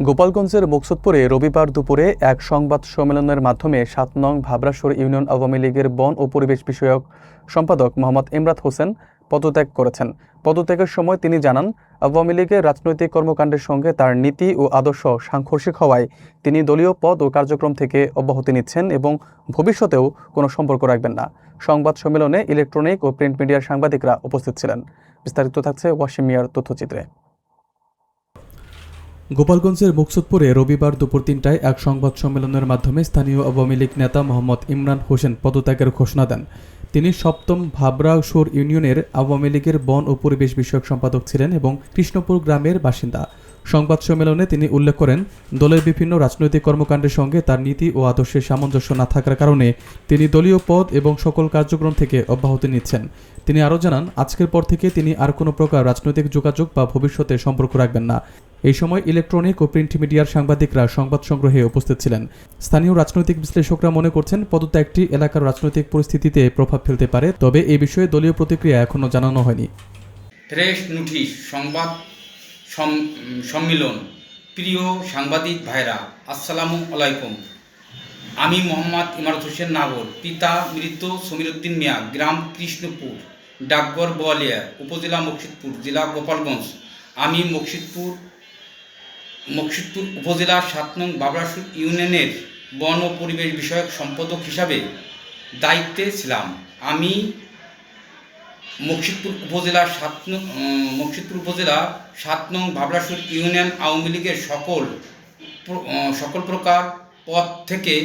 গোপালগঞ্জের মুকসুদপুরে রবিবার দুপুরে এক সংবাদ সম্মেলনের মাধ্যমে ৭ নং ভাবরাসর ইউনিয়ন আওয়ামী লীগের বন ও পরিবেশ বিষয়ক সম্পাদক মোহাম্মদ ইমরাত হোসেন পদত্যাগ করেছেন। পদত্যাগের সময় তিনি জানান, আওয়ামী লীগের রাজনৈতিক কর্মকাণ্ডের সঙ্গে তার নীতি ও আদর্শ সাংঘর্ষিক হওয়ায় তিনি দলীয় পদ ও কার্যক্রম থেকে অব্যাহতি নিচ্ছেন এবং ভবিষ্যতেও কোনো সম্পর্ক রাখবেন না। সংবাদ সম্মেলনে ইলেকট্রনিক ও প্রিন্ট মিডিয়ার সাংবাদিকরা উপস্থিত ছিলেন। বিস্তারিত থাকছে ওয়াসিম মিয়ার তথ্যচিত্রে। গোপালগঞ্জের মুকসুদপুরে রবিবার দুপুর ৩টায় এক সংবাদ সম্মেলনের মাধ্যমে স্থানীয় আওয়ামী লীগ নেতা মোহাম্মদ ইমরান হোসেন পদত্যাগের ঘোষণা দেন। তিনি ৭ম ভাবরাসর ইউনিয়নের আওয়ামী লীগের বন ও পরিবেশ বিষয়ক সম্পাদক ছিলেন এবং কৃষ্ণপুর গ্রামের বাসিন্দা। সংবাদ সম্মেলনে তিনি উল্লেখ করেন, দলের বিভিন্ন রাজনৈতিক কর্মকাণ্ডের সঙ্গে তার নীতি ও আদর্শের সামঞ্জস্য না থাকার কারণে তিনি দলীয় পদ এবং সকল কার্যক্রম থেকে অব্যাহতি নিচ্ছেন। তিনি আরও জানান, আজকের পর থেকে তিনি আর কোনো প্রকার রাজনৈতিক যোগাযোগ বা ভবিষ্যতে সম্পর্ক রাখবেন না। এই সময় ইলেকট্রনিক ও প্রিন্ট মিডিয়ার সাংবাদিকরা সংবাদ সংগ্রহে উপস্থিত ছিলেন। স্থানীয় রাজনৈতিক বিশ্লেষকরা মনে করছেন, পদত্যাগটি এলাকার রাজনৈতিক পরিস্থিতিতে প্রভাব ফেলতে পারে, তবে এই বিষয়ে দলীয় প্রতিক্রিয়া এখনও জানানো হয়নি। প্রেস নোটিশ সংবাদ সম্মেলন। প্রিয় সাংবাদিক ভাইরা, আসসালামু আলাইকুম। আমি মোহাম্মদ ইমরাত হোসেন নাগর, পিতা মৃত সমীরউদ্দিন মিয়া, গ্রাম কৃষ্ণপুর, ডাকঘর বোয়ালিয়া, উপজেলা মুকসুদপুর, জেলা গোপালগঞ্জ। আমি মুকসুদপুর উপজেলার ৭ নং ভাবরাসর ইউনিয়নের বন ও পরিবেশ বিষয়ক সম্পাদক হিসাবে দায়িত্বে ছিলাম। আমি মুকসুদপুর উপজেলা ৭ নং ভাবরাসর ইউনিয়ন আওয়ামী লীগের সকল প্রকার পদ থেকে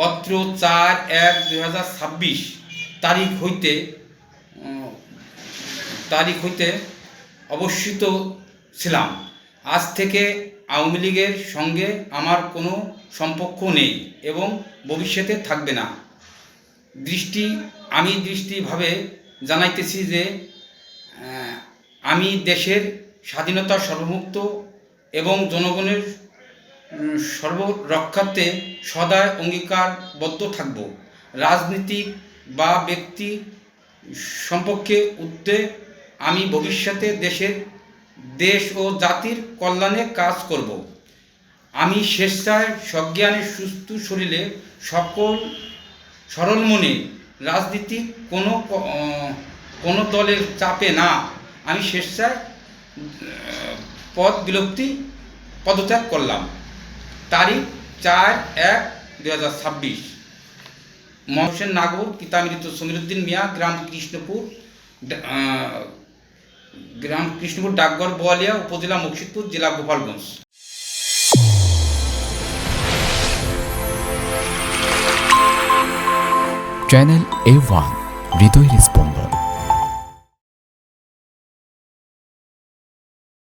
অত্র ৪/১/২০২৬ তারিখ হইতে অবশ্যিত ছিলাম। আজ থেকে আওয়ামী লীগের সঙ্গে আমার কোনো সম্পর্ক নেই এবং ভবিষ্যতে থাকবে না। আমি দৃষ্টিভাবে জানাইতেছি যে আমি দেশের স্বাধীনতা, সার্বভৌমত্ব এবং জনগণের সর্বরক্ষার্থে সদা অঙ্গীকারবদ্ধ থাকব। রাজনীতিক বা ব্যক্তি সম্পর্কে ঊর্ধ্বে আমি ভবিষ্যতে দেশ ও জাতির কল্যাণে কাজ করব। আমি স্বেচ্ছায় সজ্ঞানে সুস্থ শরীরে সরল মনে রাজনীতিক কোনো দলের চাপে না আমি স্বেচ্ছায় পদত্যাগ করলাম। তারিখ ৪/১/২০২৬। হোসেন নাগর, পিতা মৃত সমীরউদ্দিন মিয়া, গ্রাম কৃষ্ণপুর, ডাকঘর বোয়ালিয়া, উপজেলা মুকসুদপুর, জেলা গোপালগঞ্জ। চ্যানেল A1 হৃদয়ের স্পন্দন।